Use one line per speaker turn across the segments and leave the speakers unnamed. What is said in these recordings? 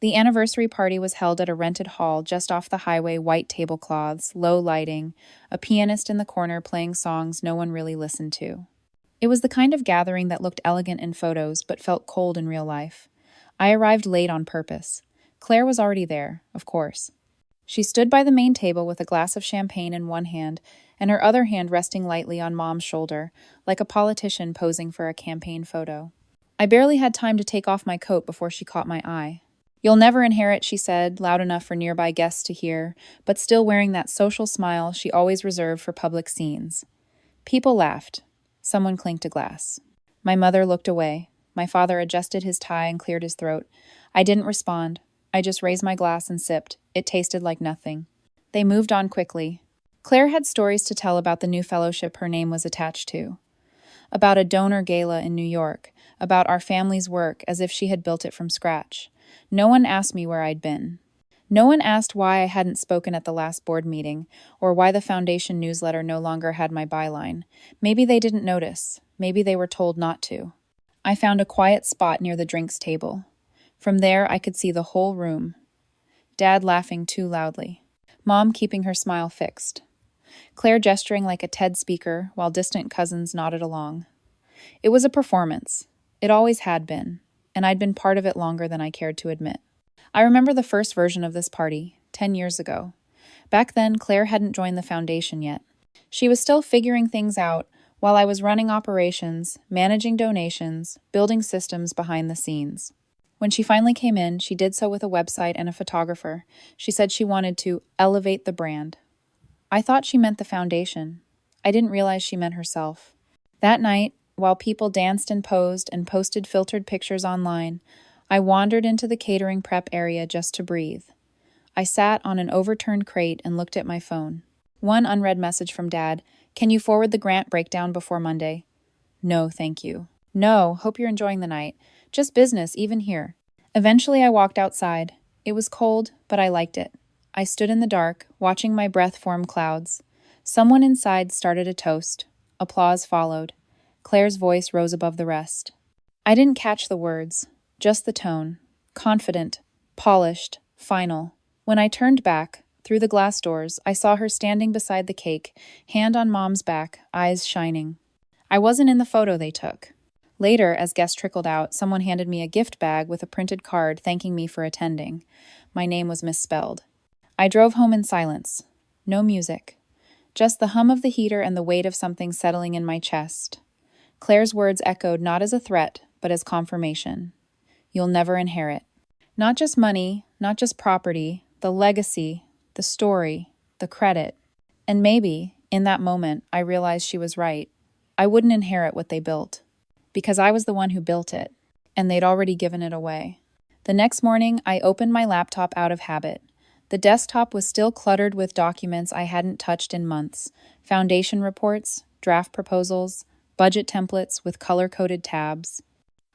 The anniversary party was held at a rented hall just off the highway, white tablecloths, low lighting, a pianist in the corner playing songs no one really listened to. It was the kind of gathering that looked elegant in photos but felt cold in real life. I arrived late on purpose. Claire was already there, of course. She stood by the main table with a glass of champagne in one hand and her other hand resting lightly on Mom's shoulder, like a politician posing for a campaign photo. I barely had time to take off my coat before she caught my eye. "You'll never inherit," she said, loud enough for nearby guests to hear, but still wearing that social smile she always reserved for public scenes. People laughed. Someone clinked a glass. My mother looked away. My father adjusted his tie and cleared his throat. I didn't respond. I just raised my glass and sipped. It tasted like nothing. They moved on quickly. Claire had stories to tell about the new fellowship her name was attached to, about a donor gala in New York, about our family's work as if she had built it from scratch. No one asked me where I'd been. No one asked why I hadn't spoken at the last board meeting, or why the foundation newsletter no longer had my byline. Maybe they didn't notice. Maybe they were told not to. I found a quiet spot near the drinks table. From there, I could see the whole room. Dad laughing too loudly. Mom keeping her smile fixed. Claire gesturing like a TED speaker while distant cousins nodded along. It was a performance. It always had been, and I'd been part of it longer than I cared to admit. I remember the first version of this party, 10 years ago. Back then, Claire hadn't joined the foundation yet. She was still figuring things out while I was running operations, managing donations, building systems behind the scenes. When she finally came in, she did so with a website and a photographer. She said she wanted to elevate the brand. I thought she meant the foundation. I didn't realize she meant herself. That night, while people danced and posed and posted filtered pictures online, I wandered into the catering prep area just to breathe. I sat on an overturned crate and looked at my phone. One unread message from Dad: "Can you forward the grant breakdown before Monday?" "No, thank you." "No, hope you're enjoying the night. Just business, even here." Eventually I walked outside. It was cold, but I liked it. I stood in the dark, watching my breath form clouds. Someone inside started a toast. Applause followed. Claire's voice rose above the rest. I didn't catch the words, just the tone. Confident, polished, final. When I turned back, through the glass doors, I saw her standing beside the cake, hand on Mom's back, eyes shining. I wasn't in the photo they took. Later, as guests trickled out, someone handed me a gift bag with a printed card thanking me for attending. My name was misspelled. I drove home in silence. No music. Just the hum of the heater and the weight of something settling in my chest. Claire's words echoed not as a threat, but as confirmation. You'll never inherit. Not just money, not just property, the legacy, the story, the credit. And maybe, in that moment, I realized she was right. I wouldn't inherit what they built. Because I was the one who built it, and they'd already given it away. The next morning, I opened my laptop out of habit. The desktop was still cluttered with documents I hadn't touched in months. Foundation reports, draft proposals, budget templates with color-coded tabs.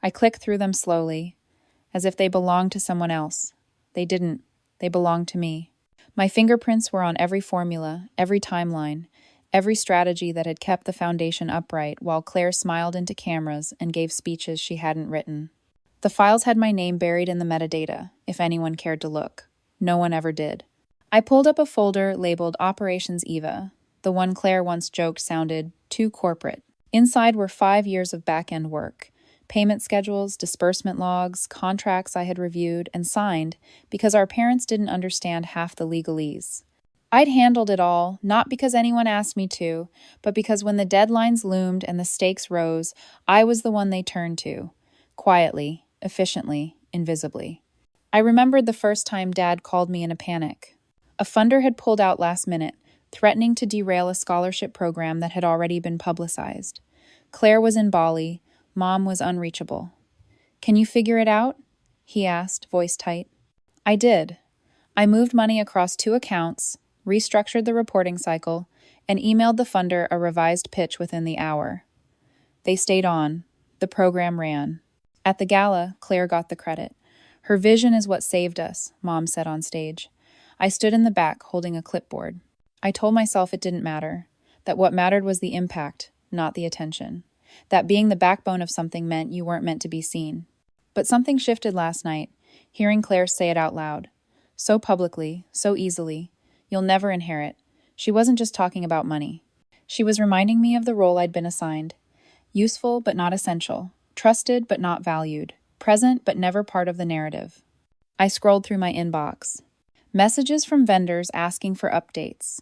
I clicked through them slowly, as if they belonged to someone else. They didn't. They belonged to me. My fingerprints were on every formula, every timeline, every strategy that had kept the foundation upright while Claire smiled into cameras and gave speeches she hadn't written. The files had my name buried in the metadata, if anyone cared to look. No one ever did. I pulled up a folder labeled Operations Eva. The one Claire once joked sounded too corporate. Inside were 5 years of back-end work. Payment schedules, disbursement logs, contracts I had reviewed and signed because our parents didn't understand half the legalese. I'd handled it all, not because anyone asked me to, but because when the deadlines loomed and the stakes rose, I was the one they turned to. Quietly, efficiently, invisibly. I remembered the first time Dad called me in a panic. A funder had pulled out last minute, threatening to derail a scholarship program that had already been publicized. Claire was in Bali. Mom was unreachable. "Can you figure it out?" he asked, voice tight. I did. I moved money across 2 accounts, restructured the reporting cycle, and emailed the funder a revised pitch within the hour. They stayed on. The program ran. At the gala, Claire got the credit. "Her vision is what saved us," Mom said on stage. I stood in the back, holding a clipboard. I told myself it didn't matter, that what mattered was the impact, not the attention, that being the backbone of something meant you weren't meant to be seen. But something shifted last night. hearing Claire say it out loud. So publicly, so easily. You'll never inherit. She wasn't just talking about money. She was reminding me of the role I'd been assigned. Useful but not essential. Trusted but not valued. Present but never part of the narrative. I scrolled through my inbox. Messages from vendors asking for updates.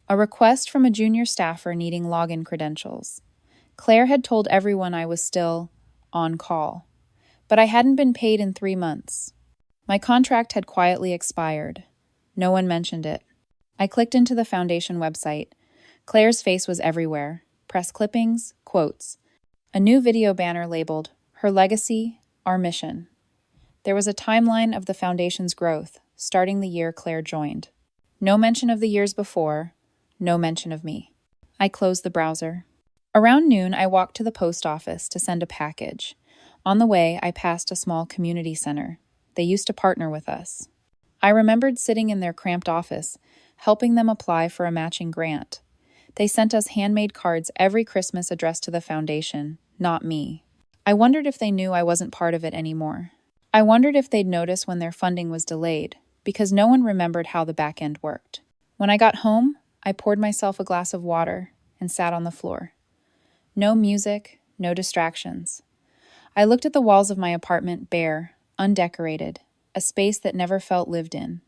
A request from a junior staffer needing login credentials. Claire had told everyone I was still on call, but I hadn't been paid in 3 months. My contract had quietly expired. No one mentioned it. I clicked into the foundation website. Claire's face was everywhere. Press clippings, quotes. A new video banner labeled, Her Legacy, Our Mission. There was a timeline of the foundation's growth, starting the year Claire joined. No mention of the years before, no mention of me. I closed the browser. Around noon, I walked to the post office to send a package. On the way, I passed a small community center. They used to partner with us. I remembered sitting in their cramped office, helping them apply for a matching grant. They sent us handmade cards every Christmas addressed to the foundation, not me. I wondered if they knew I wasn't part of it anymore. I wondered if they'd notice when their funding was delayed, because no one remembered how the back end worked. When I got home, I poured myself a glass of water and sat on the floor. No music, no distractions. I looked at the walls of my apartment bare, undecorated, a space that never felt lived in.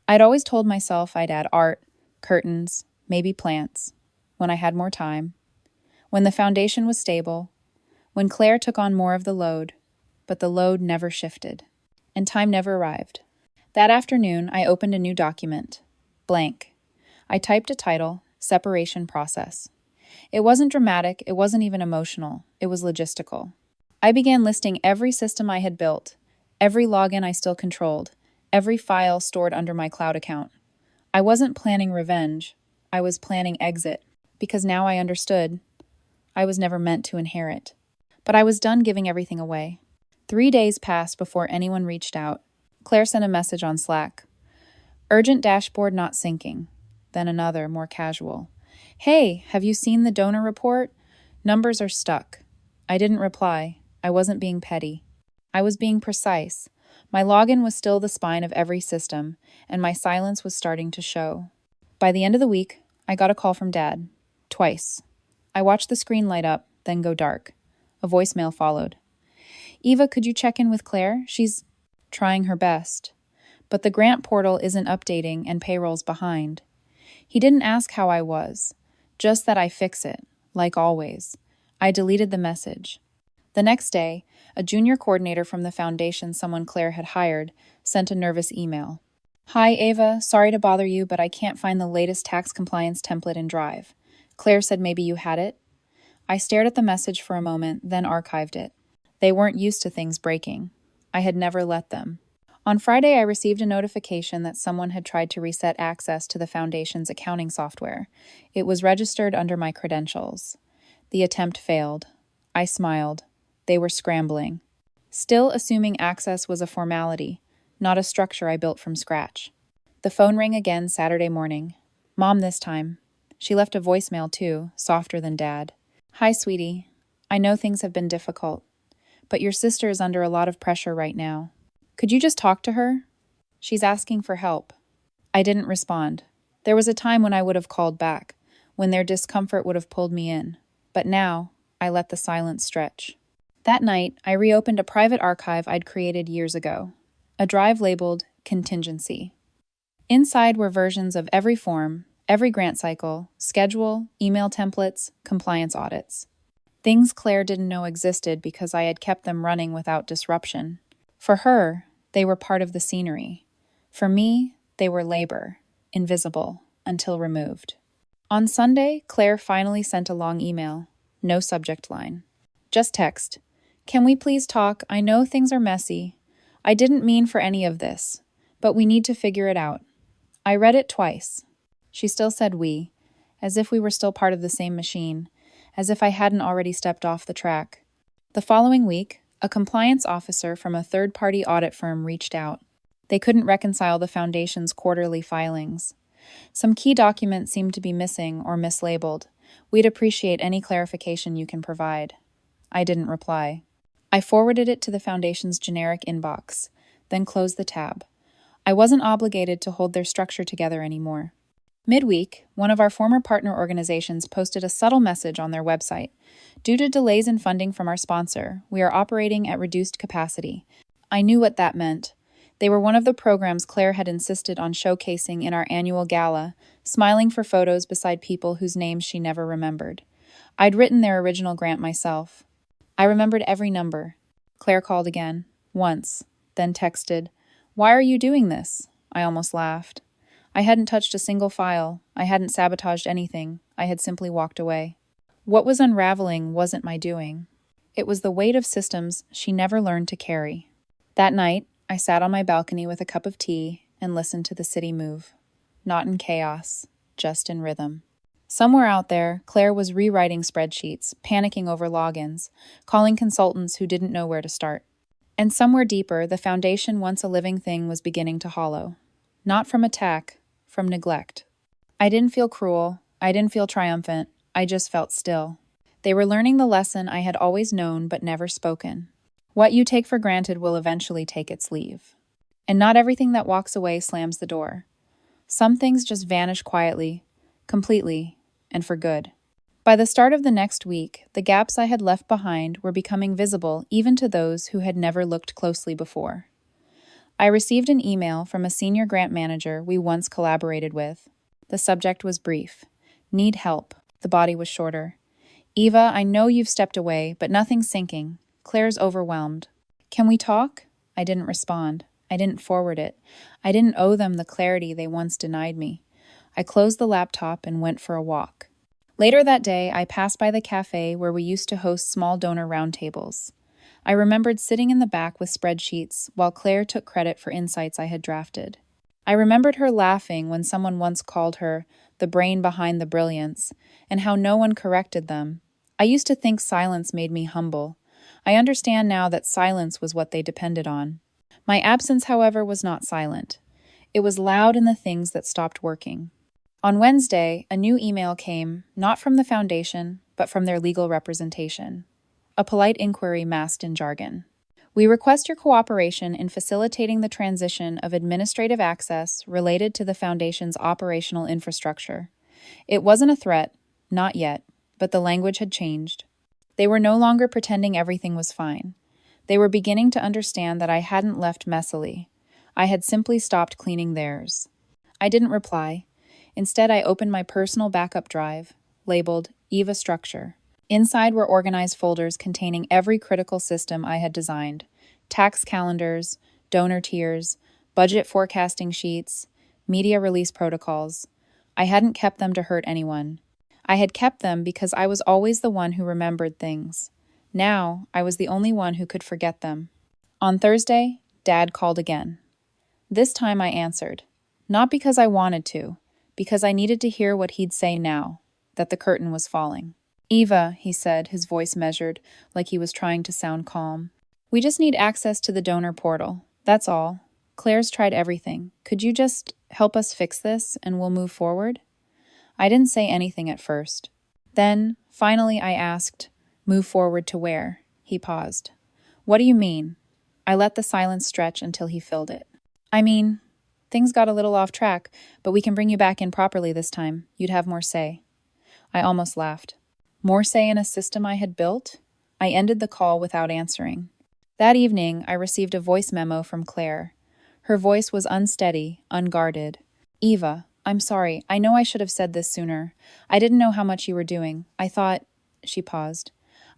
I'd always told myself I'd add art, curtains, maybe plants, when I had more time, when the foundation was stable, when Claire took on more of the load, but the load never shifted, and time never arrived. That afternoon, I opened a new document, blank. I typed a title, Separation Process. It wasn't dramatic, it wasn't even emotional, it was logistical. I began listing every system I had built, every login I still controlled, every file stored under my cloud account. I wasn't planning revenge, I was planning exit, because now I understood I was never meant to inherit. But I was done giving everything away. 3 days passed before anyone reached out. Claire sent a message on Slack. Urgent dashboard not syncing. Then another, more casual. Hey, have you seen the donor report? Numbers are stuck. I didn't reply. I wasn't being petty. I was being precise. My login was still the spine of every system, and my silence was starting to show. By the end of the week, I got a call from Dad. Twice. I watched the screen light up, then go dark. A voicemail followed. Eva, could you check in with Claire? She's trying her best. But the grant portal isn't updating and payroll's behind. He didn't ask how I was, just that I fix it, like always. I deleted the message. The next day, a junior coordinator from the foundation someone Claire had hired sent a nervous email. Hi, Ava. Sorry to bother you, but I can't find the latest tax compliance template in Drive. Claire said maybe you had it. I stared at the message for a moment, then archived it. They weren't used to things breaking. I had never let them. On Friday, I received a notification that someone had tried to reset access to the foundation's accounting software. It was registered under my credentials. The attempt failed. I smiled. They were scrambling. Still assuming access was a formality, not a structure I built from scratch. The phone rang again Saturday morning. Mom this time. She left a voicemail too, softer than Dad. Hi, sweetie. I know things have been difficult, but your sister is under a lot of pressure right now. Could you just talk to her? She's asking for help. I didn't respond. There was a time when I would have called back, when their discomfort would have pulled me in. But now, I let the silence stretch. That night, I reopened a private archive I'd created years ago. A drive labeled Contingency. Inside were versions of every form, every grant cycle, schedule, email templates, compliance audits. Things Claire didn't know existed because I had kept them running without disruption. For her, they were part of the scenery. For me, they were labor, invisible, until removed. On Sunday, Claire finally sent a long email. No subject line. Just text. Can we please talk? I know things are messy. I didn't mean for any of this, but we need to figure it out. I read it twice. She still said we, as if we were still part of the same machine, as if I hadn't already stepped off the track. The following week, a compliance officer from a third-party audit firm reached out. They couldn't reconcile the foundation's quarterly filings. Some key documents seemed to be missing or mislabeled. We'd appreciate any clarification you can provide. I didn't reply. I forwarded it to the foundation's generic inbox. then closed the tab. I wasn't obligated to hold their structure together anymore. Midweek, one of our former partner organizations posted a subtle message on their website. Due to delays in funding from our sponsor, we are operating at reduced capacity. I knew what that meant. They were one of the programs Claire had insisted on showcasing in our annual gala, smiling for photos beside people whose names she never remembered. I'd written their original grant myself. I remembered every number. Claire called again, once, then texted, "Why are you doing this?" I almost laughed. I hadn't touched a single file. I hadn't sabotaged anything. I had simply walked away. What was unraveling wasn't my doing. It was the weight of systems she never learned to carry. That night, I sat on my balcony with a cup of tea and listened to the city move. Not in chaos, just in rhythm. Somewhere out there, Claire was rewriting spreadsheets, panicking over logins, calling consultants who didn't know where to start. And somewhere deeper, the foundation once a living thing was beginning to hollow. Not from attack, from neglect. I didn't feel cruel. I didn't feel triumphant. I just felt still. They were learning the lesson I had always known but never spoken. What you take for granted will eventually take its leave. And not everything that walks away slams the door. Some things just vanish quietly, completely, and for good. By the start of the next week, the gaps I had left behind were becoming visible even to those who had never looked closely before. I received an email from a senior grant manager we once collaborated with. The subject was brief. Need help. The body was shorter. Eva, I know you've stepped away, but nothing's sinking. Claire's overwhelmed. Can we talk? I didn't respond. I didn't forward it. I didn't owe them the clarity they once denied me. I closed the laptop and went for a walk. Later that day, I passed by the cafe where we used to host small donor roundtables. I remembered sitting in the back with spreadsheets while Claire took credit for insights I had drafted. I remembered her laughing when someone once called her the brain behind the brilliance, and how no one corrected them. I used to think silence made me humble. I understand now that silence was what they depended on. My absence, however, was not silent. It was loud in the things that stopped working. On Wednesday, a new email came, not from the foundation, but from their legal representation. A polite inquiry masked in jargon. We request your cooperation in facilitating the transition of administrative access related to the Foundation's operational infrastructure. It wasn't a threat, not yet, but the language had changed. They were no longer pretending everything was fine. They were beginning to understand that I hadn't left messily. I had simply stopped cleaning theirs. I didn't reply. Instead, I opened my personal backup drive, labeled Eva Structure. Inside were organized folders containing every critical system I had designed: tax calendars, donor tiers, budget forecasting sheets, media release protocols. I hadn't kept them to hurt anyone. I had kept them because I was always the one who remembered things. Now, I was the only one who could forget them. On Thursday, Dad called again. This time I answered. Not because I wanted to, because I needed to hear what he'd say now, that the curtain was falling. "Eva," he said, his voice measured, like he was trying to sound calm. "We just need access to the donor portal. That's all. Claire's tried everything. Could you just help us fix this, and we'll move forward?" I didn't say anything at first. Then, finally, I asked, "Move forward to where?" He paused. "What do you mean?" I let the silence stretch until he filled it. "I mean, things got a little off track, but we can bring you back in properly this time. You'd have more say." I almost laughed. More say in a system I had built? I ended the call without answering. That evening, I received a voice memo from Claire. Her voice was unsteady, unguarded. "Eva, I'm sorry. I know I should have said this sooner. I didn't know how much you were doing. I thought—" She paused.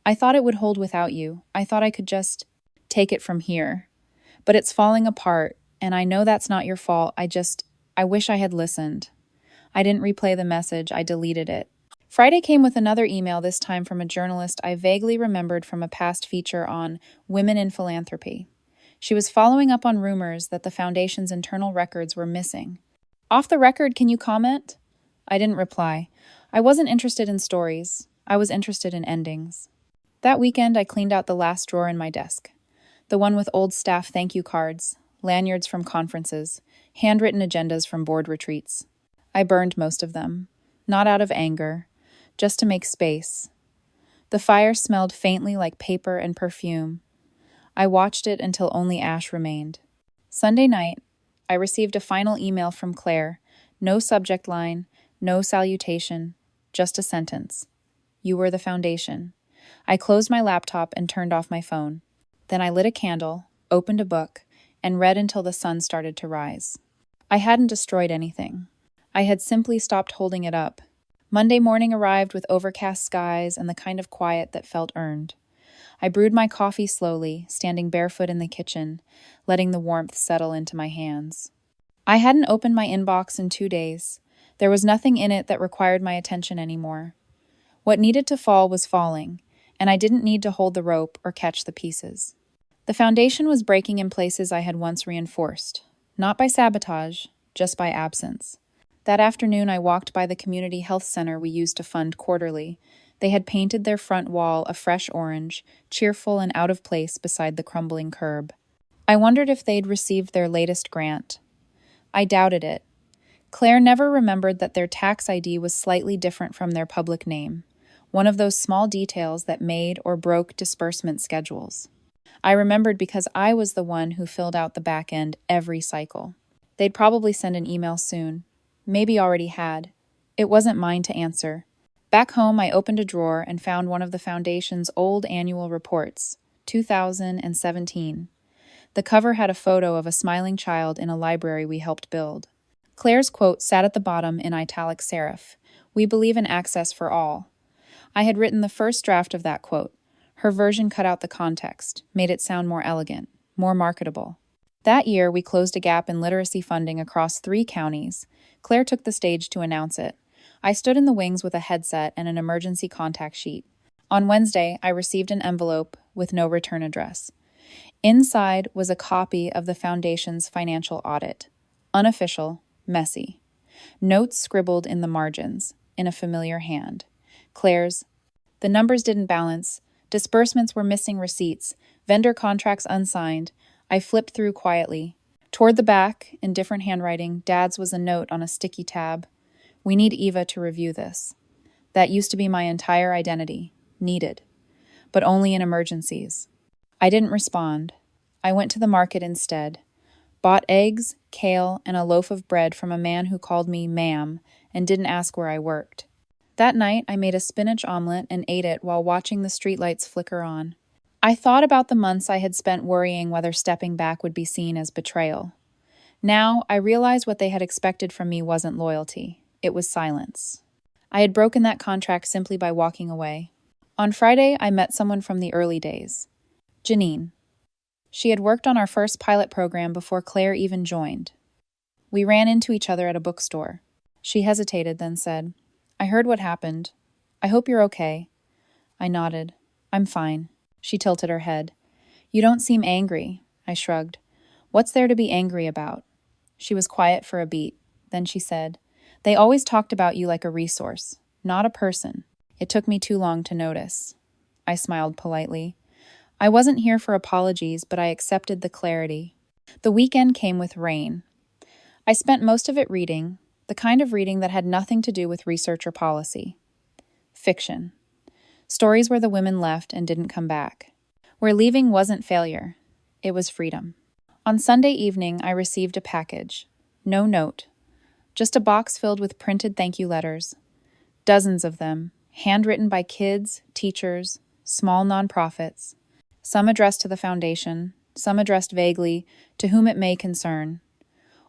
"I thought it would hold without you. I thought I could just take it from here. But it's falling apart, and I know that's not your fault. I wish I had listened." I didn't replay the message. I deleted it. Friday came with another email, this time from a journalist I vaguely remembered from a past feature on women in philanthropy. She was following up on rumors that the Foundation's internal records were missing. "Off the record, can you comment?" I didn't reply. I wasn't interested in stories. I was interested in endings. That weekend, I cleaned out the last drawer in my desk. The one with old staff thank you cards, lanyards from conferences, handwritten agendas from board retreats. I burned most of them, not out of anger, just to make space. The fire smelled faintly like paper and perfume. I watched it until only ash remained. Sunday night, I received a final email from Claire. No subject line, no salutation, just a sentence. You were the foundation. I closed my laptop and turned off my phone. Then I lit a candle, opened a book, and read until the sun started to rise. I hadn't destroyed anything. I had simply stopped holding it up. Monday morning arrived with overcast skies and the kind of quiet that felt earned. I brewed my coffee slowly, standing barefoot in the kitchen, letting the warmth settle into my hands. I hadn't opened my inbox in 2 days. There was nothing in it that required my attention anymore. What needed to fall was falling, and I didn't need to hold the rope or catch the pieces. The foundation was breaking in places I had once reinforced, not by sabotage, just by absence. That afternoon, I walked by the community health center we used to fund quarterly. They had painted their front wall a fresh orange, cheerful and out of place beside the crumbling curb. I wondered if they'd received their latest grant. I doubted it. Claire never remembered that their tax ID was slightly different from their public name, one of those small details that made or broke disbursement schedules. I remembered because I was the one who filled out the back end every cycle. They'd probably send an email soon. Maybe already had. It wasn't mine to answer. Back home, I opened a drawer and found one of the Foundation's old annual reports, 2017. The cover had a photo of a smiling child in a library we helped build. Claire's quote sat at the bottom in italic serif. We believe in access for all. I had written the first draft of that quote. Her version cut out the context, made it sound more elegant, more marketable. That year, we closed a gap in literacy funding across 3 counties. Claire took the stage to announce it. I stood in the wings with a headset and an emergency contact sheet. On Wednesday, I received an envelope with no return address. Inside was a copy of the Foundation's financial audit. Unofficial, messy. Notes scribbled in the margins, in a familiar hand. Claire's. The numbers didn't balance. Disbursements were missing receipts. Vendor contracts unsigned. I flipped through quietly. Toward the back, in different handwriting, Dad's was a note on a sticky tab. We need Eva to review this. That used to be my entire identity. Needed. But only in emergencies. I didn't respond. I went to the market instead. Bought eggs, kale, and a loaf of bread from a man who called me ma'am and didn't ask where I worked. That night, I made a spinach omelet and ate it while watching the streetlights flicker on. I thought about the months I had spent worrying whether stepping back would be seen as betrayal. Now, I realized what they had expected from me wasn't loyalty. It was silence. I had broken that contract simply by walking away. On Friday, I met someone from the early days. Janine. She had worked on our first pilot program before Claire even joined. We ran into each other at a bookstore. She hesitated, then said, I heard what happened. I hope you're okay. I nodded. I'm fine. She tilted her head. You don't seem angry. I shrugged. What's there to be angry about? She was quiet for a beat. Then she said, They always talked about you like a resource, not a person. It took me too long to notice. I smiled politely. I wasn't here for apologies, but I accepted the clarity. The weekend came with rain. I spent most of it reading, the kind of reading that had nothing to do with research or policy. Fiction. Stories where the women left and didn't come back. Where leaving wasn't failure. It was freedom. On Sunday evening, I received a package. No note. Just a box filled with printed thank you letters. Dozens of them, handwritten by kids, teachers, small nonprofits. Some addressed to the Foundation, some addressed vaguely, to whom it may concern.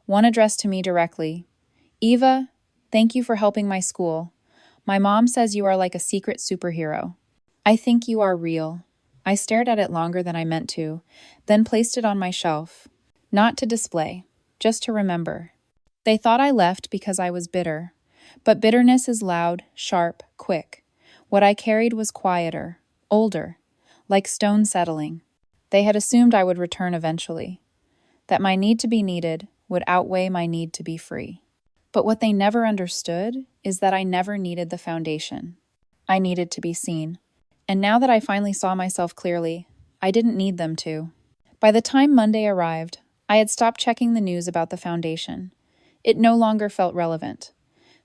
One addressed to me directly. Eva, thank you for helping my school. My mom says you are like a secret superhero. I think you are real. I stared at it longer than I meant to, then placed it on my shelf. Not to display, just to remember. They thought I left because I was bitter. But bitterness is loud, sharp, quick. What I carried was quieter, older, like stone settling. They had assumed I would return eventually, that my need to be needed would outweigh my need to be free. But what they never understood is that I never needed the Foundation. I needed to be seen. And now that I finally saw myself clearly, I didn't need them to. By the time Monday arrived, I had stopped checking the news about the Foundation. It no longer felt relevant.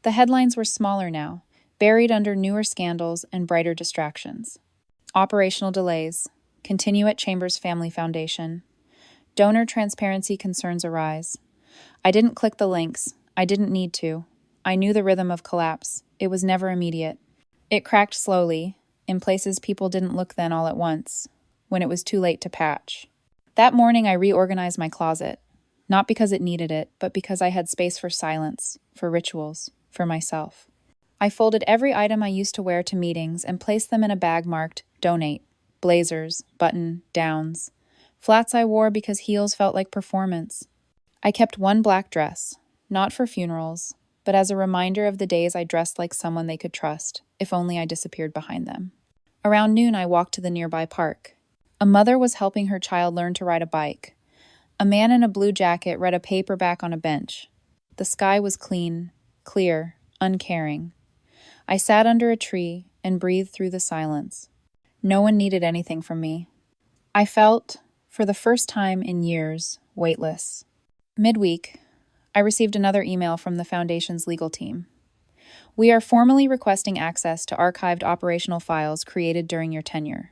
The headlines were smaller now, buried under newer scandals and brighter distractions. Operational delays. Continue at Chambers Family Foundation. Donor transparency concerns arise. I didn't click the links. I didn't need to. I knew the rhythm of collapse. It was never immediate. It cracked slowly, in places people didn't look then all at once, when it was too late to patch. That morning I reorganized my closet, not because it needed it, but because I had space for silence, for rituals, for myself. I folded every item I used to wear to meetings and placed them in a bag marked Donate, blazers, button, downs, flats I wore because heels felt like performance. I kept one black dress, not for funerals, but as a reminder of the days I dressed like someone they could trust, if only I disappeared behind them. Around noon, I walked to the nearby park. A mother was helping her child learn to ride a bike. A man in a blue jacket read a paperback on a bench. The sky was clean, clear, uncaring. I sat under a tree and breathed through the silence. No one needed anything from me. I felt, for the first time in years, weightless. Midweek, I received another email from the Foundation's legal team. We are formally requesting access to archived operational files created during your tenure.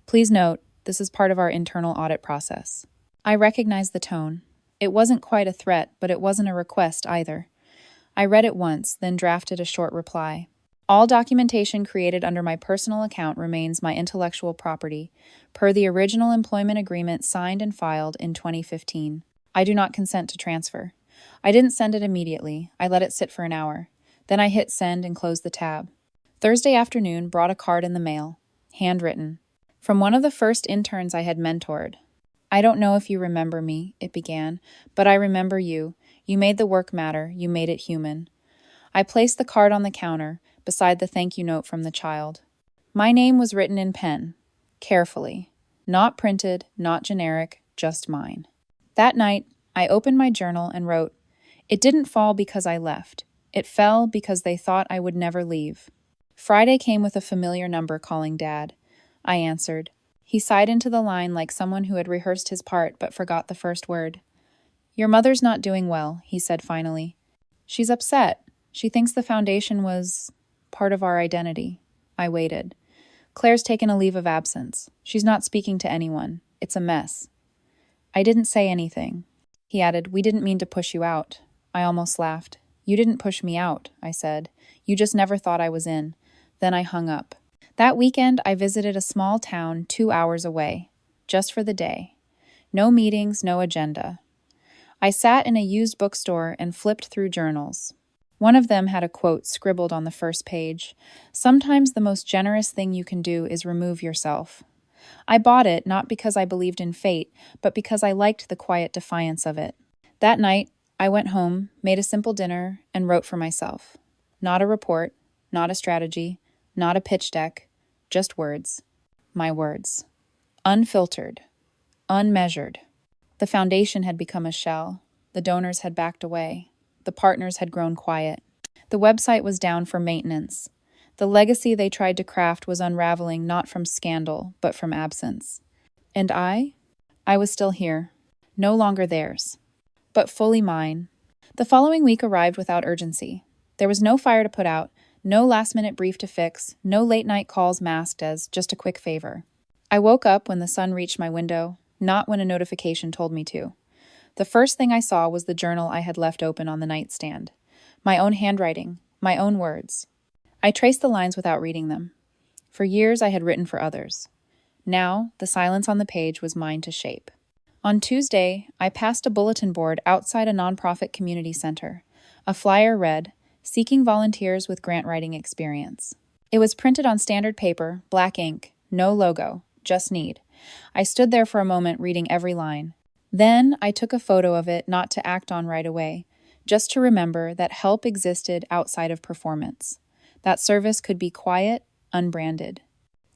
Please note, this is part of our internal audit process. I recognized the tone. It wasn't quite a threat, but it wasn't a request either. I read it once, then drafted a short reply. All documentation created under my personal account remains my intellectual property, per the original employment agreement signed and filed in 2015. I do not consent to transfer. I didn't send it immediately. I let it sit for an hour. Then I hit send and closed the tab. Thursday afternoon brought a card in the mail, handwritten, from one of the first interns I had mentored. I don't know if you remember me, it began, but I remember you. You made the work matter. You made it human. I placed the card on the counter, beside the thank you note from the child. My name was written in pen, carefully. Not printed, not generic, just mine. That night, I opened my journal and wrote, "It didn't fall because I left. It fell because they thought I would never leave." Friday came with a familiar number calling Dad. I answered. He sighed into the line like someone who had rehearsed his part but forgot the first word. "Your mother's not doing well," he said finally. "She's upset. She thinks the Foundation was part of our identity." I waited. "Claire's taken a leave of absence. She's not speaking to anyone. It's a mess." I didn't say anything. He added, "We didn't mean to push you out." I almost laughed. "You didn't push me out," I said. "You just never thought I was in." Then I hung up. That weekend, I visited a small town 2 hours away, just for the day. No meetings, no agenda. I sat in a used bookstore and flipped through journals. One of them had a quote scribbled on the first page. "Sometimes the most generous thing you can do is remove yourself." I bought it not because I believed in fate, but because I liked the quiet defiance of it. That night, I went home, made a simple dinner, and wrote for myself. Not a report, not a strategy, not a pitch deck, just words. My words. Unfiltered. Unmeasured. The Foundation had become a shell. The donors had backed away. The partners had grown quiet. The website was down for maintenance. The legacy they tried to craft was unraveling not from scandal, but from absence. And I was still here. No longer theirs, but fully mine. The following week arrived without urgency. There was no fire to put out, no last-minute brief to fix, no late-night calls masked as just a quick favor. I woke up when the sun reached my window, not when a notification told me to. The first thing I saw was the journal I had left open on the nightstand. My own handwriting, my own words. I traced the lines without reading them. For years I had written for others. Now, the silence on the page was mine to shape. On Tuesday, I passed a bulletin board outside a nonprofit community center. A flyer read, "Seeking volunteers with grant writing experience." It was printed on standard paper, black ink, no logo, just need. I stood there for a moment reading every line. Then I took a photo of it not to act on right away, just to remember that help existed outside of performance. That service could be quiet, unbranded.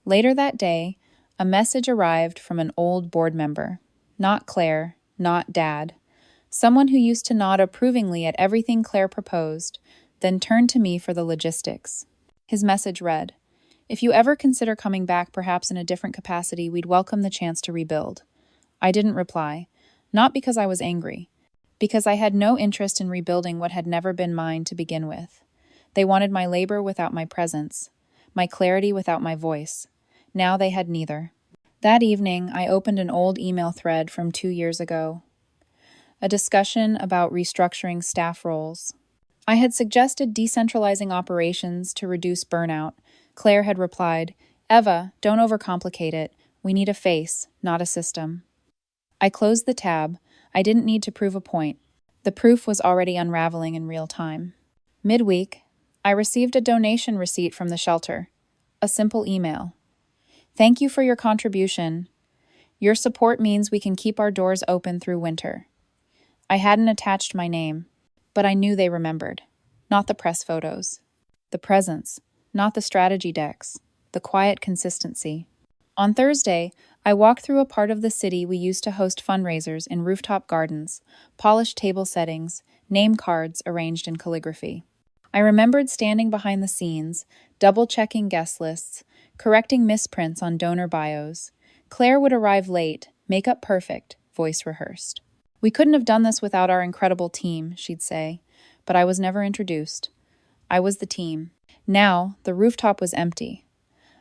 Later that day, a message arrived from an old board member. Not Claire, not Dad. Someone who used to nod approvingly at everything Claire proposed, then turned to me for the logistics. His message read, "If you ever consider coming back perhaps in a different capacity, we'd welcome the chance to rebuild." I didn't reply, not because I was angry, because I had no interest in rebuilding what had never been mine to begin with. They wanted my labor without my presence, my clarity without my voice. Now they had neither. That evening, I opened an old email thread from 2 years ago, a discussion about restructuring staff roles. I had suggested decentralizing operations to reduce burnout. Claire had replied, "Eva, don't overcomplicate it. We need a face, not a system." I closed the tab. I didn't need to prove a point. The proof was already unraveling in real time. Midweek, I received a donation receipt from the shelter. A simple email. "Thank you for your contribution. Your support means we can keep our doors open through winter." I hadn't attached my name, but I knew they remembered. Not the press photos. The presence. Not the strategy decks. The quiet consistency. On Thursday, I walked through a part of the city we used to host fundraisers in rooftop gardens, polished table settings, name cards arranged in calligraphy. I remembered standing behind the scenes, double-checking guest lists, correcting misprints on donor bios. Claire would arrive late, makeup perfect, voice rehearsed. "We couldn't have done this without our incredible team," she'd say, but I was never introduced. I was the team. Now, the rooftop was empty.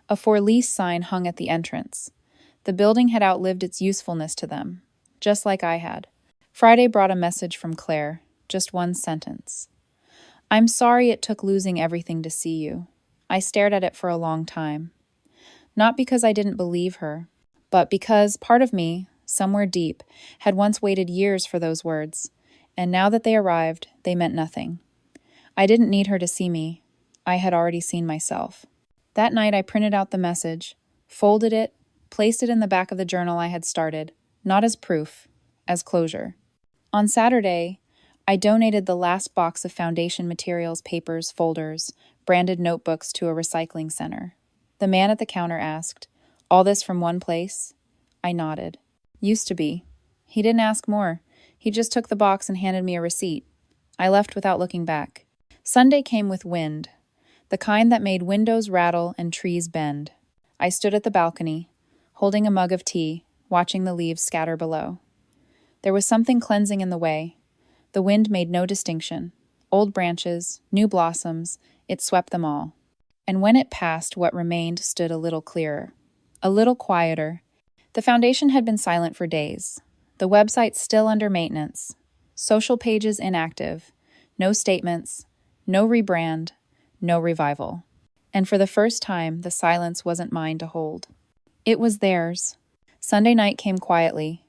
A for lease sign hung at the entrance. The building had outlived its usefulness to them, just like I had. Friday brought a message from Claire, just one sentence. "I'm sorry it took losing everything to see you." I stared at it for a long time. Not because I didn't believe her, but because part of me, somewhere deep, had once waited years for those words, and now that they arrived, they meant nothing. I didn't need her to see me. I had already seen myself. That night I printed out the message, folded it, placed it in the back of the journal I had started, not as proof, as closure. On Saturday, I donated the last box of foundation materials, papers, folders, branded notebooks to a recycling center. The man at the counter asked, "All this from one place?" I nodded. "Used to be." He didn't ask more. He just took the box and handed me a receipt. I left without looking back. Sunday came with wind, the kind that made windows rattle and trees bend. I stood at the balcony, holding a mug of tea, watching the leaves scatter below. There was something cleansing in the way. The wind made no distinction. Old branches, new blossoms, it swept them all. And when it passed, what remained stood a little clearer, a little quieter. The foundation had been silent for days. The website still under maintenance. Social pages inactive. No statements, no rebrand, no revival. And for the first time, the silence wasn't mine to hold. It was theirs. Sunday night came quietly.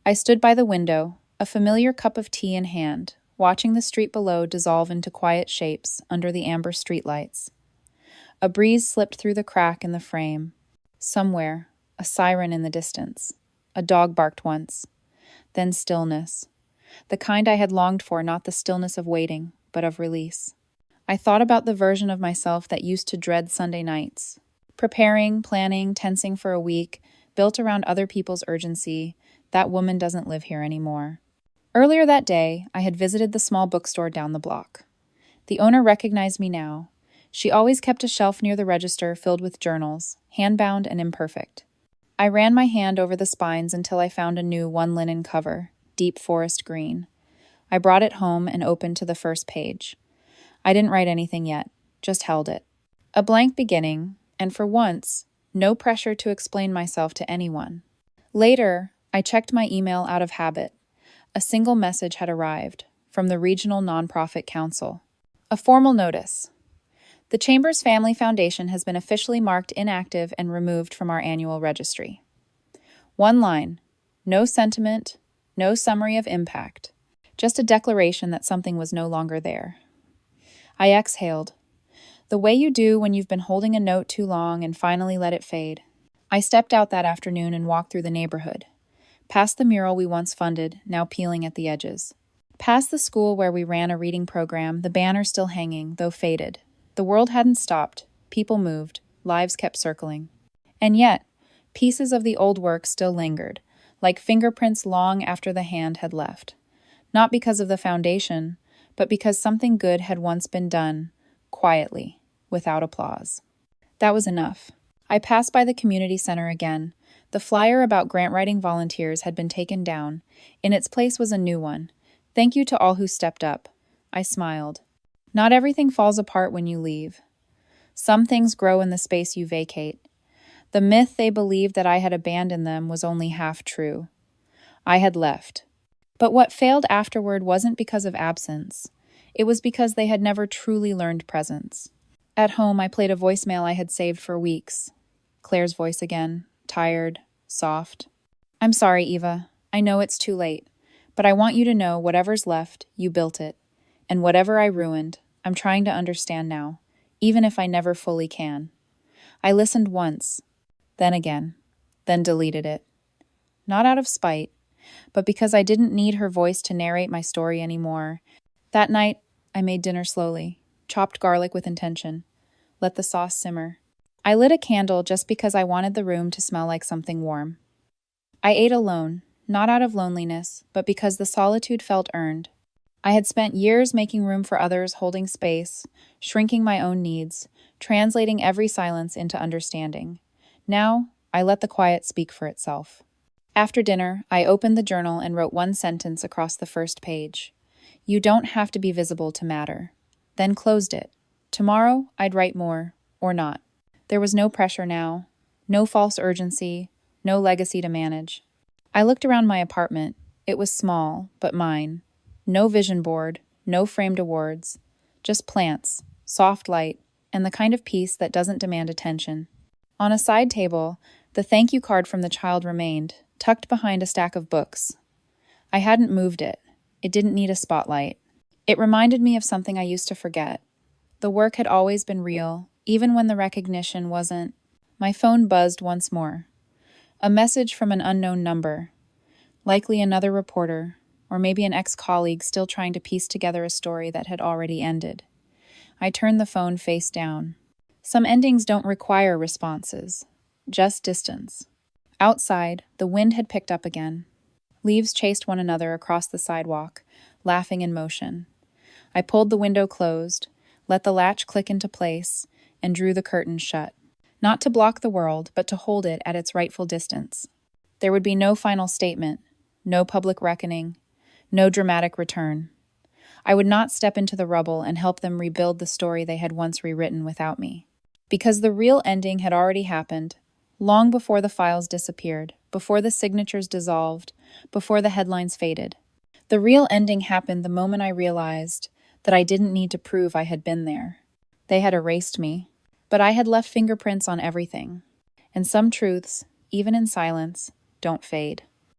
I stood by the window, a familiar cup of tea in hand, watching the street below dissolve into quiet shapes under the amber streetlights. A breeze slipped through the crack in the frame. Somewhere, a siren in the distance. A dog barked once. Then stillness. The kind I had longed for, not the stillness of waiting, but of release. I thought about the version of myself that used to dread Sunday nights. Preparing, planning, tensing for a week, built around other people's urgency. That woman doesn't live here anymore. Earlier that day, I had visited the small bookstore down the block. The owner recognized me now. She always kept a shelf near the register filled with journals, hand-bound and imperfect. I ran my hand over the spines until I found a new one-linen cover, deep forest green. I brought it home and opened to the first page. I didn't write anything yet, just held it. A blank beginning, and for once, no pressure to explain myself to anyone. Later, I checked my email out of habit. A single message had arrived from the Regional Nonprofit Council. A formal notice. The Chamber's Family Foundation has been officially marked inactive and removed from our annual registry. One line. No sentiment, no summary of impact. Just a declaration that something was no longer there. I exhaled. The way you do when you've been holding a note too long and finally let it fade. I stepped out that afternoon and walked through the neighborhood. Past the mural we once funded, now peeling at the edges. Past the school where we ran a reading program, the banner still hanging, though faded. The world hadn't stopped. People moved. Lives kept circling. And yet, pieces of the old work still lingered, like fingerprints long after the hand had left. Not because of the foundation, but because something good had once been done, quietly, without applause. That was enough. I passed by the community center again. The flyer about grant-writing volunteers had been taken down. In its place was a new one. Thank you to all who stepped up. I smiled. Not everything falls apart when you leave. Some things grow in the space you vacate. The myth they believed that I had abandoned them was only half true. I had left. But what failed afterward wasn't because of absence. It was because they had never truly learned presence. At home, I played a voicemail I had saved for weeks. Claire's voice again, tired, soft. I'm sorry, Eva. I know it's too late. But I want you to know whatever's left, you built it. And whatever I ruined, I'm trying to understand now, even if I never fully can. I listened once, then again, then deleted it. Not out of spite, but because I didn't need her voice to narrate my story anymore. That night, I made dinner slowly, chopped garlic with intention, let the sauce simmer. I lit a candle just because I wanted the room to smell like something warm. I ate alone, not out of loneliness, but because the solitude felt earned. I had spent years making room for others, holding space, shrinking my own needs, translating every silence into understanding. Now, I let the quiet speak for itself. After dinner, I opened the journal and wrote one sentence across the first page. You don't have to be visible to matter. Then closed it. Tomorrow, I'd write more, or not. There was no pressure now, no false urgency, no legacy to manage. I looked around my apartment. It was small, but mine. No vision board, no framed awards, just plants, soft light, and the kind of peace that doesn't demand attention. On a side table, the thank you card from the child remained, tucked behind a stack of books. I hadn't moved it. It didn't need a spotlight. It reminded me of something I used to forget. The work had always been real, even when the recognition wasn't. My phone buzzed once more. A message from an unknown number. Likely another reporter, or maybe an ex-colleague still trying to piece together a story that had already ended. I turned the phone face down. Some endings don't require responses, just distance. Outside, the wind had picked up again. Leaves chased one another across the sidewalk, laughing in motion. I pulled the window closed, let the latch click into place, and drew the curtains shut. Not to block the world, but to hold it at its rightful distance. There would be no final statement, no public reckoning, no dramatic return. I would not step into the rubble and help them rebuild the story they had once rewritten without me. Because the real ending had already happened, long before the files disappeared, before the signatures dissolved, before the headlines faded. The real ending happened the moment I realized that I didn't need to prove I had been there. They had erased me, but I had left fingerprints on everything. And some truths, even in silence, don't fade.